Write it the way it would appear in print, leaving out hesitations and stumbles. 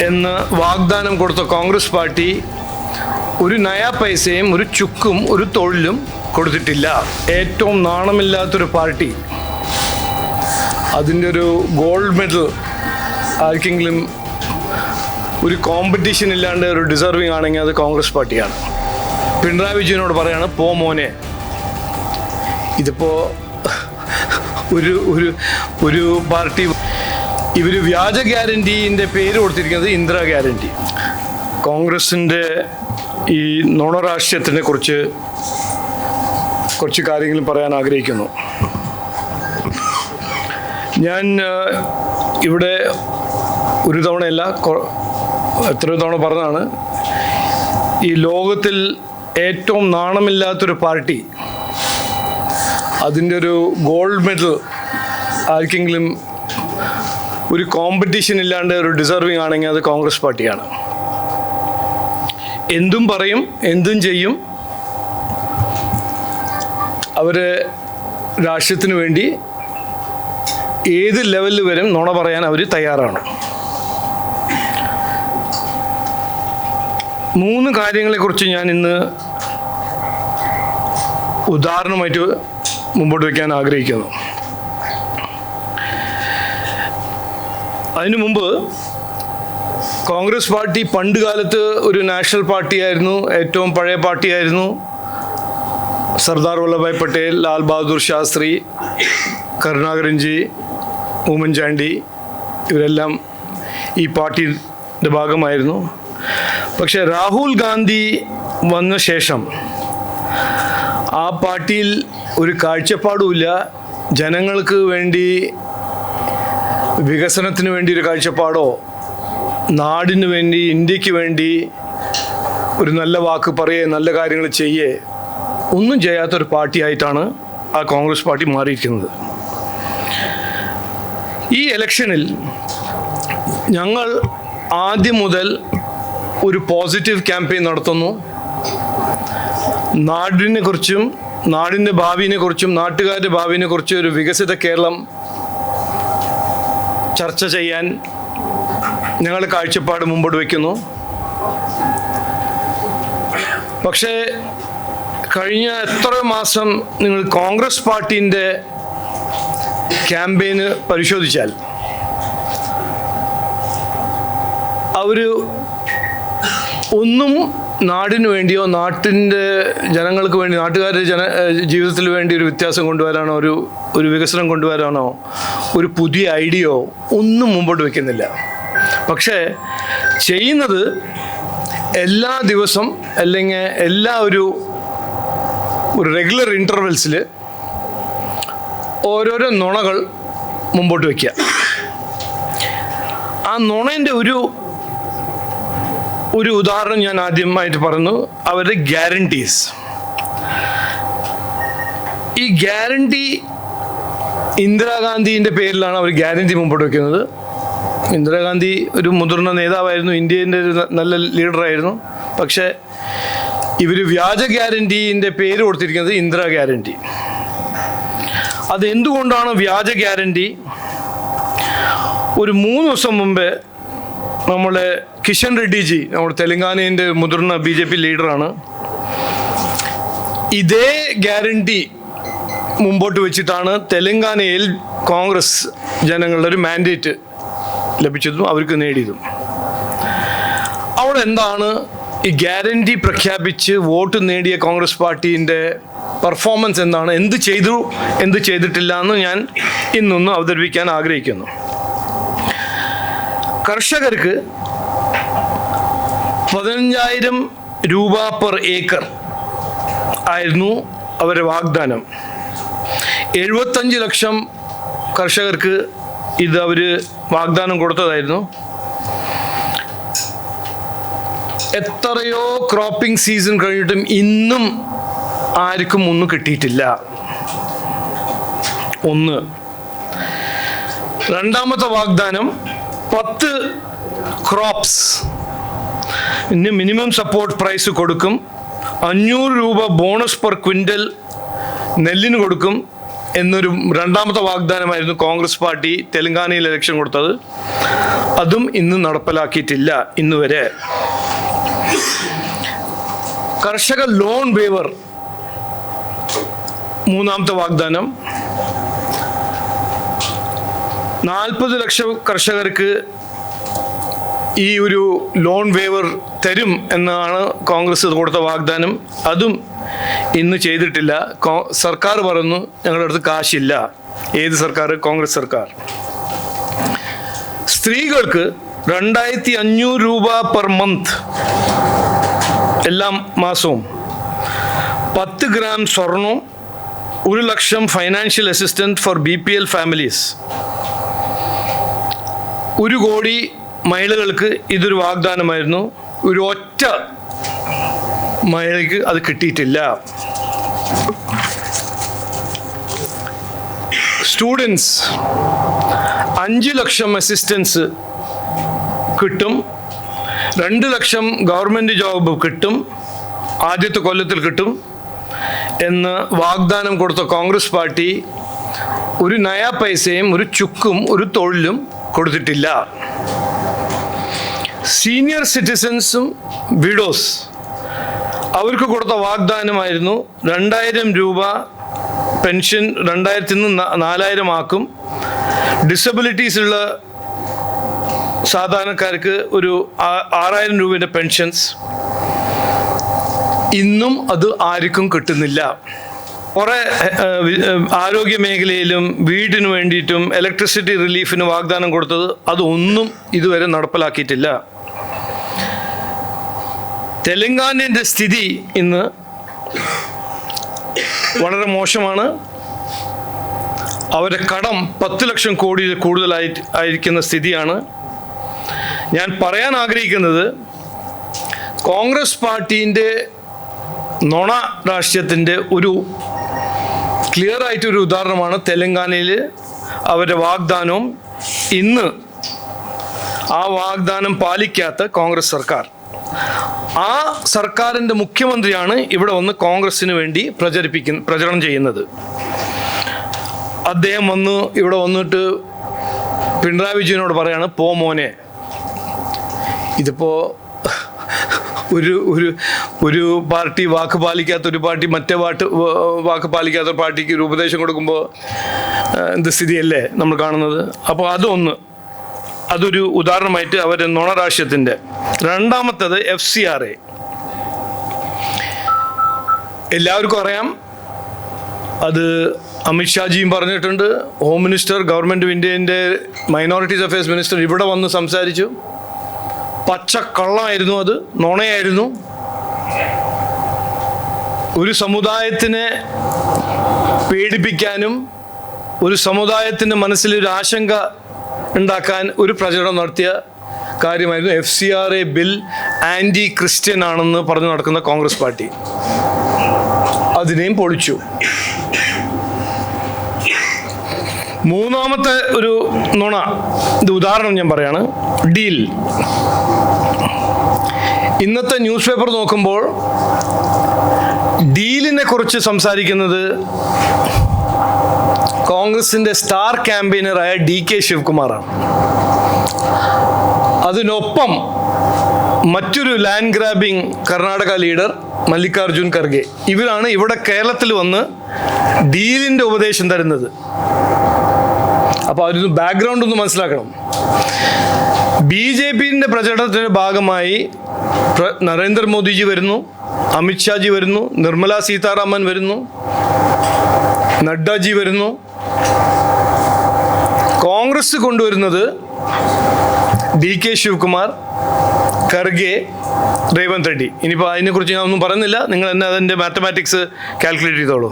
എന്ന് വാഗ്ദാനം കൊടുത്ത കോൺഗ്രസ് പാർട്ടി ഒരു നയാ പൈസയും ഒരു ചുക്കും ഒരു തൊഴിലും കൊടുത്തിട്ടില്ല. ഏറ്റവും നാണമില്ലാത്തൊരു പാർട്ടി, അതിൻ്റെ ഒരു ഗോൾഡ് മെഡൽ ആർക്കെങ്കിലും ഒരു കോമ്പറ്റീഷൻ ഇല്ലാണ്ട് ഒരു ഡിസർവിങ് ആണെങ്കിൽ അത് കോൺഗ്രസ് പാർട്ടിയാണ്. പിണറായി വിജയനോട് പറയാണ്, പോ മോനെ. ഇതിപ്പോൾ ഒരു ഒരു ഒരു പാർട്ടി ഇവർ വ്യാജ ഗ്യാരൻറ്റീൻ്റെ പേര് കൊടുത്തിരിക്കുന്നത് ഇന്ദിരാ ഗ്യാരൻറ്റി. കോൺഗ്രസിൻ്റെ ഈ നുണരാഷ്ട്രീയത്തിനെ കുറിച്ച് കുറച്ച് കാര്യങ്ങൾ പറയാൻ ആഗ്രഹിക്കുന്നു. ഞാൻ ഇവിടെ ഒരു തവണയല്ല എത്രയോ തവണ പറഞ്ഞതാണ്, ഈ ലോകത്തിൽ ഏറ്റവും നാണമില്ലാത്തൊരു പാർട്ടി, അതിൻ്റെ ഒരു ഗോൾഡ് മെഡൽ ആർക്കെങ്കിലും ഒരു കോമ്പറ്റീഷൻ ഇല്ലാണ്ട് ഒരു ഡിസർവിങ് ആണെങ്കിൽ അത് കോൺഗ്രസ് പാർട്ടിയാണ്. എന്തും പറയും, എന്തും ചെയ്യും. അവർ രാഷ്ട്രത്തിന് വേണ്ടി ഏത് ലെവലിൽ വരും നുണ പറയാൻ അവർ തയ്യാറാണ്. 3 കാര്യങ്ങളെക്കുറിച്ച് ഞാൻ ഇന്ന് ഉദാഹരണമായിട്ട് മുമ്പോട്ട് വയ്ക്കാൻ ആഗ്രഹിക്കുന്നു. അതിനു മുമ്പ് കോൺഗ്രസ് പാർട്ടി പണ്ട് കാലത്ത് ഒരു നാഷണൽ പാർട്ടിയായിരുന്നു, ഏറ്റവും പഴയ പാർട്ടിയായിരുന്നു. സർദാർ വല്ലഭായ് പട്ടേൽ, ലാൽ ബഹാദൂർ ശാസ്ത്രി, കരുണാകരൻജി, ഉമ്മൻചാണ്ടി ഇവരെല്ലാം ഈ പാർട്ടിയുടെ ഭാഗമായിരുന്നു. പക്ഷേ രാഹുൽ ഗാന്ധി വന്ന ശേഷം ആ പാർട്ടിയിൽ ഒരു കാഴ്ചപ്പാടുമില്ല. ജനങ്ങൾക്ക് വേണ്ടി, വികസനത്തിന് വേണ്ടി ഒരു കാഴ്ചപ്പാടോ, നാടിന് വേണ്ടി, ഇന്ത്യക്ക് വേണ്ടി ഒരു നല്ല വാക്ക് പറയേ, നല്ല കാര്യങ്ങൾ ചെയ്യേ ഒന്നും ചെയ്യാത്തൊരു പാർട്ടിയായിട്ടാണ് ആ കോൺഗ്രസ് പാർട്ടി മാറിയിരിക്കുന്നത്. ഈ ഇലക്ഷനിൽ ഞങ്ങൾ ആദ്യം മുതൽ ഒരു പോസിറ്റീവ് ക്യാമ്പയിൻ നടത്തുന്നു. നാടിനെക്കുറിച്ചും നാടിൻ്റെ ഭാവിയെക്കുറിച്ചും നാട്ടുകാരുടെ ഭാവിയെക്കുറിച്ചും ഒരു വികസിത കേരളം ചർച്ച ചെയ്യാൻ ഞങ്ങളുടെ കാഴ്ചപ്പാട് മുമ്പോട്ട് വയ്ക്കുന്നു. പക്ഷേ കഴിഞ്ഞ എത്ര മാസം നിങ്ങൾ കോൺഗ്രസ് പാർട്ടീൻ്റെ ക്യാമ്പയിന് പരിശോധിച്ചാൽ അവർ ഒന്നും നാടിന് വേണ്ടിയോ നാട്ടിൻ്റെ ജനങ്ങൾക്ക് വേണ്ടി, നാട്ടുകാരുടെ ജീവിതത്തിൽ വേണ്ടി ഒരു വ്യത്യാസം കൊണ്ടുവരാനോ, ഒരു വികസനം കൊണ്ടുവരാനോ, ഒരു പുതിയ ഐഡിയയോ ഒന്നും മുമ്പോട്ട് വയ്ക്കുന്നില്ല. പക്ഷേ ചെയ്യുന്നത് എല്ലാ ദിവസം അല്ലെങ്കിൽ എല്ലാ ഒരു റെഗുലർ ഇൻ്റർവെൽസിൽ ഓരോരോ നുണകൾ മുമ്പോട്ട് വയ്ക്കുക. ആ നുണേൻ്റെ ഒരു ഉദാഹരണം ഞാൻ ആദ്യമായിട്ട് പറഞ്ഞു, അവരുടെ ഗ്യാരൻറ്റീസ്. ഈ ഗ്യാരൻറ്റി ഇന്ദിരാഗാന്ധിൻ്റെ പേരിലാണ് അവർ ഗ്യാരൻറ്റി മുമ്പോട്ട് വയ്ക്കുന്നത്. ഇന്ദിരാഗാന്ധി ഒരു മുതിർന്ന നേതാവായിരുന്നു, ഇന്ത്യൻ്റെ ഒരു നല്ല ലീഡറായിരുന്നു. പക്ഷേ ഇവർ വ്യാജ ഗ്യാരൻറ്റീൻ്റെ പേര് കൊടുത്തിരിക്കുന്നത് ഇന്ദിരാ ഗ്യാരൻറ്റി. അതെന്തുകൊണ്ടാണ് വ്യാജ ഗ്യാരൻറ്റി? ഒരു 3 ദിവസം മുമ്പ് നമ്മുടെ കിഷൻ റെഡ്ഡിജി, നമ്മുടെ തെലങ്കാനയുടെ മുതിർന്ന BJP ലീഡറാണ്, ഇതേ ഗ്യാരൻറ്റി മുമ്പോട്ട് വെച്ചിട്ടാണ് തെലങ്കാനയിൽ കോൺഗ്രസ് ജനങ്ങളുടെ ഒരു മാൻഡേറ്റ് ലഭിച്ചതും അവർക്ക് നേടിയതും. അവിടെ എന്താണ് ഈ ഗ്യാരൻറ്റി പ്രഖ്യാപിച്ച് വോട്ട് നേടിയ കോൺഗ്രസ് പാർട്ടീൻ്റെ പെർഫോമൻസ് എന്താണ്, എന്ത് ചെയ്തു, എന്ത് ചെയ്തിട്ടില്ല എന്ന് ഞാൻ ഇന്നൊന്ന് അവതരിപ്പിക്കാൻ ആഗ്രഹിക്കുന്നു. കർഷകർക്ക് 15,000 രൂപ പെർ ഏക്കർ ആയിരുന്നു അവരുടെ വാഗ്ദാനം. 75 ലക്ഷം കർഷകർക്ക് ഇത് അവർ വാഗ്ദാനം കൊടുത്തതായിരുന്നു. എത്രയോ ക്രോപ്പിംഗ് സീസൺ കഴിഞ്ഞിട്ടും ഇന്നും ആർക്കും ഒന്നും കിട്ടിയിട്ടില്ല. ഒന്ന്. രണ്ടാമത്തെ വാഗ്ദാനം 10 ക്രോപ്സ് മിനിമം സപ്പോർട്ട് പ്രൈസ് കൊടുക്കും, 500 രൂപ ബോണസ് പെർ ക്വിൻ്റൽ നെല്ലിന് കൊടുക്കും, എന്നൊരു രണ്ടാമത്തെ വാഗ്ദാനമായിരുന്നു കോൺഗ്രസ് പാർട്ടി തെലങ്കാനയിൽ ഇലക്ഷൻ കൊടുത്തത്. അതും ഇന്ന് നടപ്പിലാക്കിയിട്ടില്ല ഇന്ന് വരെ. കർഷക ലോൺ വേവർ മൂന്നാമത്തെ വാഗ്ദാനം. 40 ലക്ഷം കർഷകർക്ക് ഈ ഒരു ലോൺ വേവർ തരും എന്നാണ് കോൺഗ്രസ് കൊടുത്ത വാഗ്ദാനം. അതും ഇന്ന് ചെയ്തിട്ടില്ല. സർക്കാർ പറയുന്നു ഞങ്ങളുടെ അടുത്ത് കാശില്ല. ഏത് സർക്കാർ? കോൺഗ്രസ് സർക്കാർ. സ്ത്രീകൾക്ക് 2500 രൂപ പെർ മന്ത് എല്ലാ മാസവും, 10 ഗ്രാം സ്വർണവും, 1 lakh financial assistant for BPL families. 1 crore മഹിളകൾക്ക് ഇതൊരു വാഗ്ദാനമായിരുന്നു. ഒരു ഒറ്റ മഹിളയ്ക്ക് അത് കിട്ടിയിട്ടില്ല. സ്റ്റുഡൻസ് 5 ലക്ഷം അസിസ്റ്റൻസ് കിട്ടും, 2 ലക്ഷം ഗവൺമെൻറ് ജോബ് കിട്ടും, ആദ്യത്തെ കൊല്ലത്തിൽ കിട്ടും എന്ന് വാഗ്ദാനം കൊടുത്ത കോൺഗ്രസ് പാർട്ടി ഒരു നയാ പൈസയും ഒരു ചുക്കും ഒരു തൊഴിലും കൊടുത്തിട്ടില്ല. സീനിയർ സിറ്റിസൻസും വിഡോസ് അവർക്ക് കൊടുത്ത വാഗ്ദാനമായിരുന്നു 2000 രൂപ പെൻഷൻ 2000 നിന്ന് 4000 ആക്കും. ഡിസബിലിറ്റീസ് ഉള്ള സാധാരണക്കാർക്ക് ഒരു 6000 രൂപയുടെ പെൻഷൻസ്. ഇന്നും അത് ആർക്കും കിട്ടുന്നില്ല. കുറേ ആരോഗ്യ മേഖലയിലും വീടിന് വേണ്ടിയിട്ടും ഇലക്ട്രിസിറ്റി റിലീഫിന് വാഗ്ദാനം കൊടുത്തത് അതൊന്നും ഇതുവരെ നടപ്പിലാക്കിയിട്ടില്ല. തെലങ്കാനയുടെ സ്ഥിതി ഇന്ന് വളരെ മോശമാണ്. അവരുടെ കടം 10 ലക്ഷം കോടി കൂടുതലായിരിക്കുന്ന സ്ഥിതിയാണ്. ഞാൻ പറയാൻ ആഗ്രഹിക്കുന്നത്, കോൺഗ്രസ് പാർട്ടീൻ്റെ നുണ രാഷ്ട്രീയത്തിൻ്റെ ഒരു ക്ലിയർ ആയിട്ടൊരു ഉദാഹരണമാണ് തെലങ്കാനയിൽ അവരുടെ വാഗ്ദാനവും ഇന്ന് ആ വാഗ്ദാനം പാലിക്കാത്ത കോൺഗ്രസ് സർക്കാർ. ആ സർക്കാരിൻ്റെ മുഖ്യമന്ത്രിയാണ് ഇവിടെ വന്ന് കോൺഗ്രസിന് വേണ്ടി പ്രചരണം ചെയ്യുന്നത്. അദ്ദേഹം ഇവിടെ വന്നിട്ട് പിണറായി വിജയനോട് പറയാണ്, പോ മോനെ. ഇതിപ്പോൾ ഒരു പാർട്ടി വാക്ക് പാലിക്കാത്ത ഒരു പാർട്ടി മറ്റേ വാക്ക് പാലിക്കാത്ത പാർട്ടിക്ക് ഒരു ഉപദേശം കൊടുക്കുമ്പോൾ എന്ത് സ്ഥിതിയല്ലേ നമ്മൾ കാണുന്നത്. അപ്പോൾ അതൊരു ഉദാഹരണമായിട്ട് അവരുടെ നുണരാഷ്ട്രീയത്തിൻ്റെ. രണ്ടാമത്തേത് FCRA. എല്ലാവർക്കും അറിയാം, അത് അമിത്ഷാജിയും പറഞ്ഞിട്ടുണ്ട്. ഹോം മിനിസ്റ്റർ, ഗവൺമെൻറ് ഓഫ് ഇന്ത്യൻ്റെ മൈനോറിറ്റീസ് അഫയേഴ്സ് മിനിസ്റ്റർ ഇവിടെ വന്ന് സംസാരിച്ചു. പച്ചക്കള്ളമായിരുന്നു, അത് നുണയായിരുന്നു. ഒരു സമുദായത്തിനെ പേടിപ്പിക്കാനും ഒരു സമുദായത്തിൻ്റെ മനസ്സിലൊരു ആശങ്ക ഉണ്ടാക്കാൻ ഒരു പ്രചരണം നടത്തിയ കാര്യമായിരുന്നു. FCRA ബിൽ ആൻറ്റി ക്രിസ്ത്യൻ ആണെന്ന് പറഞ്ഞു നടക്കുന്ന കോൺഗ്രസ് പാർട്ടി അതിനെയും പൊളിച്ചു. മൂന്നാമത്തെ ഒരു നുണ, ഇത് ഉദാഹരണം ഞാൻ പറയാണ്, ഡീൽ. ഇന്നത്തെ ന്യൂസ് പേപ്പർ നോക്കുമ്പോൾ ഡീലിനെ കുറിച്ച് സംസാരിക്കുന്നത് കോൺഗ്രസിൻ്റെ സ്റ്റാർ ക്യാമ്പയിനറായ DK ശിവകുമാറാണ്. അതിനൊപ്പം മറ്റൊരു land grabbing Karnataka leader Mallikarjun Kharge. ഇവരാണ് ഇവിടെ കേരളത്തിൽ വന്ന് ഡീലിൻ്റെ ഉപദേശം തരുന്നത്. അപ്പോൾ അവരൊന്ന് ബാക്ക്ഗ്രൗണ്ട് ഒന്ന് മനസ്സിലാക്കണം. BJPൻ്റെ പ്രചരണത്തിൻ്റെ ഭാഗമായി നരേന്ദ്രമോദിജി വരുന്നു, അമിത്ഷാജി വരുന്നു, നിർമ്മല സീതാരാമൻ വരുന്നു, നഡ്ഡാജി വരുന്നു. കോൺഗ്രസ് കൊണ്ടുവരുന്നത് DK ശിവകുമാർ, ഖർഗെ, രേവന്ത് റെഡ്ഡി. ഇനിയിപ്പോൾ അതിനെക്കുറിച്ച് ഞാൻ ഒന്നും പറയുന്നില്ല. നിങ്ങൾ തന്നെ അതിൻ്റെ മാത്തമാറ്റിക്സ് കാൽക്കുലേറ്റ് ചെയ്തോളൂ.